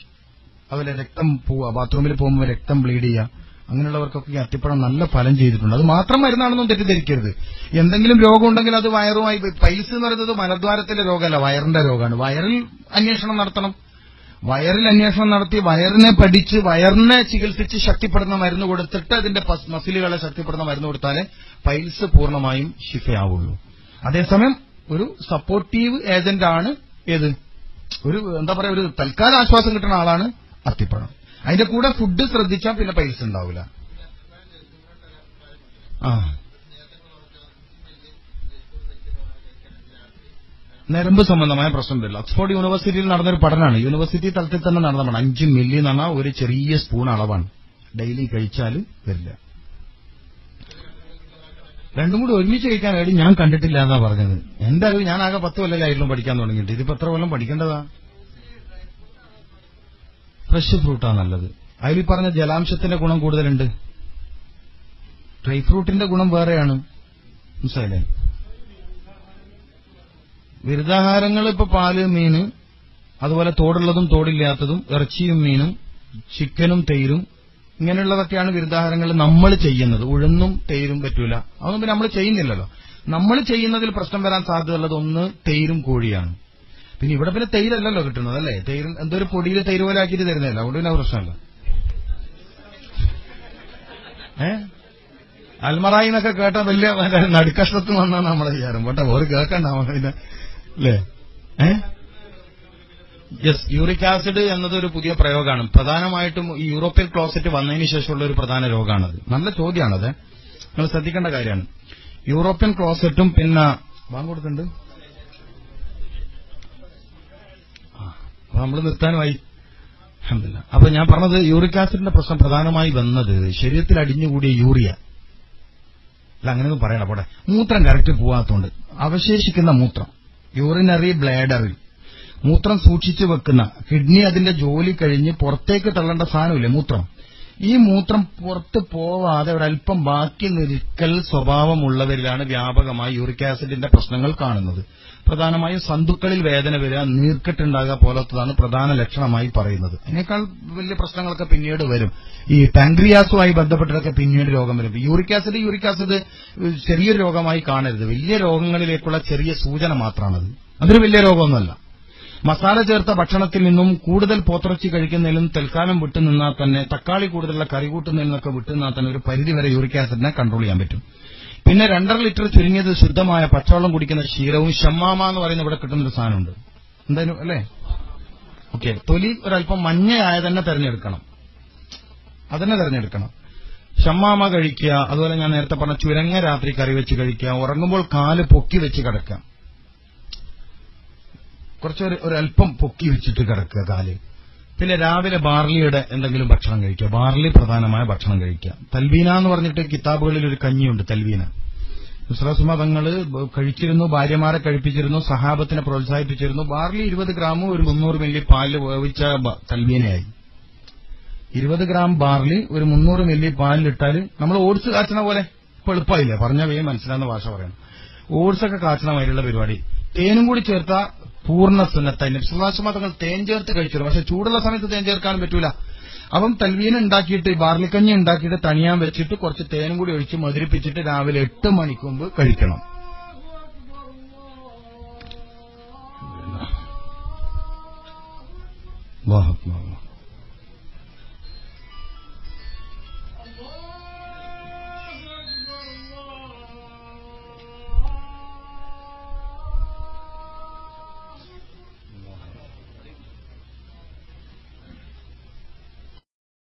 അതുപോലെ രക്തം പോവുക, ബാത്റൂമിൽ പോകുമ്പോൾ രക്തം ബ്ലീഡ് ചെയ്യുക, അങ്ങനെയുള്ളവർക്കൊക്കെ ഈ അത്തിപ്പഴം നല്ല ഫലം ചെയ്തിട്ടുണ്ട്. അത് മാത്രം മരുന്നാണെന്നും തെറ്റിദ്ധരിക്കരുത്. എന്തെങ്കിലും രോഗം ഉണ്ടെങ്കിൽ അത് വയറുമായി, പൈൽസ് എന്ന് പറയുന്നത് മലദ്വാരത്തിലെ രോഗമല്ല, വയറിന്റെ രോഗമാണ്. വയറിൽ അന്വേഷണം നടത്തണം. വയറിൽ അന്വേഷണം നടത്തി വയറിനെ പഠിച്ച് വയറിനെ ചികിത്സിച്ച് ശക്തിപ്പെടുന്ന മരുന്ന് കൊടുത്തിട്ട് അതിന്റെ മസിലുകളെ ശക്തിപ്പെടുന്ന മരുന്ന് കൊടുത്താലേ പൈൽസ് പൂർണ്ണമായും ശിഫയാവുള്ളൂ. അതേസമയം ഒരു സപ്പോർട്ടീവ് ഏജന്റ് ആണ് ഏത്, ഒരു എന്താ പറയാ, ഒരു തൽക്കാല ആശ്വാസം കിട്ടുന്ന ആളാണ് അത്തിപ്പഴം. അതിന്റെ കൂടെ ഫുഡ് ശ്രദ്ധിച്ചാൽ പിന്നെ പൈസ ഉണ്ടാവില്ല. നരമ്പ് സംബന്ധമായ പ്രശ്നം വരില്ല. ഓക്സ്ഫോർഡ് യൂണിവേഴ്സിറ്റിയിൽ നടന്നൊരു പഠനമാണ്, യൂണിവേഴ്സിറ്റി തലത്തിൽ തന്നെ നടന്നതാണ്. 5 മില്ലി എന്ന് പറഞ്ഞാൽ ഒരു ചെറിയ സ്പൂൺ അളവാണ്. ഡെയിലി കഴിച്ചാൽ വരില്ല. രണ്ടും കൂടി ഒരുമിച്ച് കഴിക്കാൻ വേണ്ടി ഞാൻ കണ്ടിട്ടില്ല എന്നാ പറഞ്ഞത്. എന്റെ അറിവ്, ഞാൻ ആകെ 10 കൊല്ലമായിരുന്നു പഠിക്കാൻ തുടങ്ങിയിട്ട്. ഇതിപ്പോ എത്ര കൊല്ലം പഠിക്കേണ്ടതാ? ഫ്രഷ് ഫ്രൂട്ടാ നല്ലത്. അതിൽ പറഞ്ഞ ജലാംശത്തിന്റെ ഗുണം കൂടുതലുണ്ട്. ഡ്രൈ ഫ്രൂട്ടിന്റെ ഗുണം വേറെയാണ്, മനസ്സിലായില്ലേ? വിരുദ്ധാഹാരങ്ങൾ ഇപ്പൊ പാല്, മീന്, അതുപോലെ തോടുള്ളതും തോടില്ലാത്തതും, ഇറച്ചിയും മീനും, ചിക്കനും തൈരും, ഇങ്ങനെയുള്ളതൊക്കെയാണ് വിരുദ്ധാഹാരങ്ങൾ നമ്മൾ ചെയ്യുന്നത്. ഉഴുന്നും തൈരും പറ്റൂല, അതൊന്നും പിന്നെ നമ്മൾ ചെയ്യുന്നില്ലല്ലോ. നമ്മൾ ചെയ്യുന്നതിൽ പ്രശ്നം വരാൻ സാധ്യതയുള്ളത് ഒന്ന് തൈരും കോഴിയാണ്. പിന്നെ ഇവിടെ പിന്നെ തൈരല്ലല്ലോ കിട്ടുന്നത്, അല്ലേ? തൈര് എന്തൊരു പൊടിയിൽ തൈര് പോലെ ആക്കിയിട്ട് തരുന്നില്ല, അതുകൊണ്ട് പിന്നെ പ്രശ്നമല്ല. അൽമറായി എന്നൊക്കെ കേട്ടാ വലിയ നടുക്കഷ്ടത്തിൽ വന്നാണ് നമ്മളെ വിചാരം. പോട്ടെ, ഒരു കേൾക്കണ്ടാവും പിന്നെ, അല്ലേ? യെസ്, യൂറിക് ആസിഡ് എന്നതൊരു പുതിയ പ്രയോഗമാണ്. പ്രധാനമായിട്ടും ഈ യൂറോപ്യൻ ക്ലോസറ്റ് വന്നതിന് ശേഷമുള്ള ഒരു പ്രധാന രോഗമാണത്. നല്ല ചോദ്യമാണത്, നിങ്ങൾ ശ്രദ്ധിക്കേണ്ട കാര്യമാണ്. യൂറോപ്യൻ ക്ലോസറ്റും പിന്നെ കൊടുക്കുന്നുണ്ട്. നമ്മൾ നിർത്താനുമായി. അപ്പൊ ഞാൻ പറഞ്ഞത് യൂറിക് ആസിഡിന്റെ പ്രശ്നം പ്രധാനമായി വന്നത് ശരീരത്തിൽ അടിഞ്ഞുകൂടിയ യൂറിയ അല്ല, അങ്ങനെയൊന്നും പറയണം. പോട്ടെ, മൂത്രം കറക്റ്റ് പോവാത്തതുകൊണ്ട് അവശേഷിക്കുന്ന മൂത്രം, യൂറിനറി ബ്ലാഡറിൽ മൂത്രം സൂക്ഷിച്ചു വെക്കുന്ന കിഡ്നി അതിന്റെ ജോലി കഴിഞ്ഞ് പുറത്തേക്ക് തള്ളേണ്ട സാധനമില്ലേ മൂത്രം, ഈ മൂത്രം പുറത്ത് പോവാതെ ഒരല്പം ബാക്കി നിൽക്കൽ സ്വഭാവമുള്ളവരിലാണ് വ്യാപകമായി യൂറിക് ആസിഡിന്റെ പ്രശ്നങ്ങൾ കാണുന്നത്. പ്രധാനമായും സന്തുക്കളിൽ വേദന വരിക, നീർക്കെട്ടുണ്ടാകുക പോലത്തതാണ് പ്രധാന ലക്ഷണമായി പറയുന്നത്. അതിനേക്കാൾ വലിയ പ്രശ്നങ്ങളൊക്കെ പിന്നീട് വരും. ഈ പാൻക്രിയാസുമായി ബന്ധപ്പെട്ടതൊക്കെ പിന്നീട് രോഗം വരും. യൂറിക് ആസിഡ് ചെറിയൊരു രോഗമായി കാണരുത്, വലിയ രോഗങ്ങളിലേക്കുള്ള ചെറിയ സൂചന മാത്രമാണത്. അതൊരു വലിയ രോഗമൊന്നുമല്ല. മസാല ചേർത്ത ഭക്ഷണത്തിൽ നിന്നും കൂടുതൽ പോത്തിറച്ചി കഴിക്കുന്നതിലും തൽക്കാലം വിട്ടുനിന്നാൽ തന്നെ, തക്കാളി കൂടുതലുള്ള കറി കൂട്ടുന്നതിൽ നിന്നൊക്കെ വിട്ടുനിന്നാൽ തന്നെ ഒരു പരിധിവരെ യൂറിക് ആസിഡിനെ കൺട്രോൾ ചെയ്യാൻ പറ്റും. പിന്നെ 2.5 ലിറ്റർ ചുരുങ്ങിയത് ശുദ്ധമായ പച്ചവെള്ളം കുടിക്കുന്ന ശീലവും ഷമ്മാമ എന്ന് പറയുന്ന ഇവിടെ കിട്ടുന്നൊരു സാധനമുണ്ട്. എന്തായാലും അല്ലേ? ഓക്കെ, തൊലി ഒരല്പം മഞ്ഞയായ തന്നെ തെരഞ്ഞെടുക്കണം, അതന്നെ തെരഞ്ഞെടുക്കണം. ഷമ്മാമ കഴിക്കുക. അതുപോലെ ഞാൻ നേരത്തെ പറഞ്ഞ ചുരങ്ങ രാത്രി കറി വെച്ച് കഴിക്കുക. ഉറങ്ങുമ്പോൾ കാല് പൊക്കി വെച്ച് കിടക്കുക, കുറച്ച് ഒരല്പം പൊക്കി വെച്ചിട്ട് കിടക്കുക കാല്. പിന്നെ രാവിലെ ബാർലിയുടെ എന്തെങ്കിലും ഭക്ഷണം കഴിക്കുക, ബാർലി പ്രധാനമായ ഭക്ഷണം കഴിക്കുക. തൽവീന എന്ന് പറഞ്ഞിട്ട് കിതാബുകളിൽ ഒരു കഞ്ഞിയുണ്ട്, തൽവീന. മുസ്ലിം തങ്ങൾ കഴിച്ചിരുന്നു, ഭാര്യമാരെ കഴിപ്പിച്ചിരുന്നു, സഹാബത്തിനെ പ്രോത്സാഹിപ്പിച്ചിരുന്നു. ബാർലി 20 ഗ്രാമും ഒരു 300 മില്ലി പാലിൽ വേവിച്ച തൽവീനയായി. 20 ഗ്രാം ബാർലി ഒരു 300 മില്ലി പാലിലിട്ടാൽ നമ്മൾ ഓട്സ് കാച്ചണ പോലെ ഇപ്പൊ എളുപ്പമായില്ലേ, പറഞ്ഞാൽ വേഗം മനസ്സിലാകുന്ന ഭാഷ പറയണം. ഓട്സൊക്കെ കാച്ചണ മാതിരിയുള്ള പരിപാടി. തേനും കൂടി ചേർത്ത പൂർണ്ണ സുന്നത്തായി. നബി തങ്ങൾ തേൻ ചേർത്ത് കഴിച്ചിരുന്നു, പക്ഷെ ചൂടുള്ള സമയത്ത് തേൻ ചേർക്കാനും പറ്റൂല. അപ്പം തൽവീന ഉണ്ടാക്കിയിട്ട്, ബാർലിക്കഞ്ഞി ഉണ്ടാക്കിയിട്ട് തണിയാൻ വെച്ചിട്ട് കുറച്ച് തേനും കൂടി ഒഴിച്ച് മധുരിപ്പിച്ചിട്ട് രാവിലെ 8 മണിക്ക് മുമ്പ് കഴിക്കണം. വാഹ്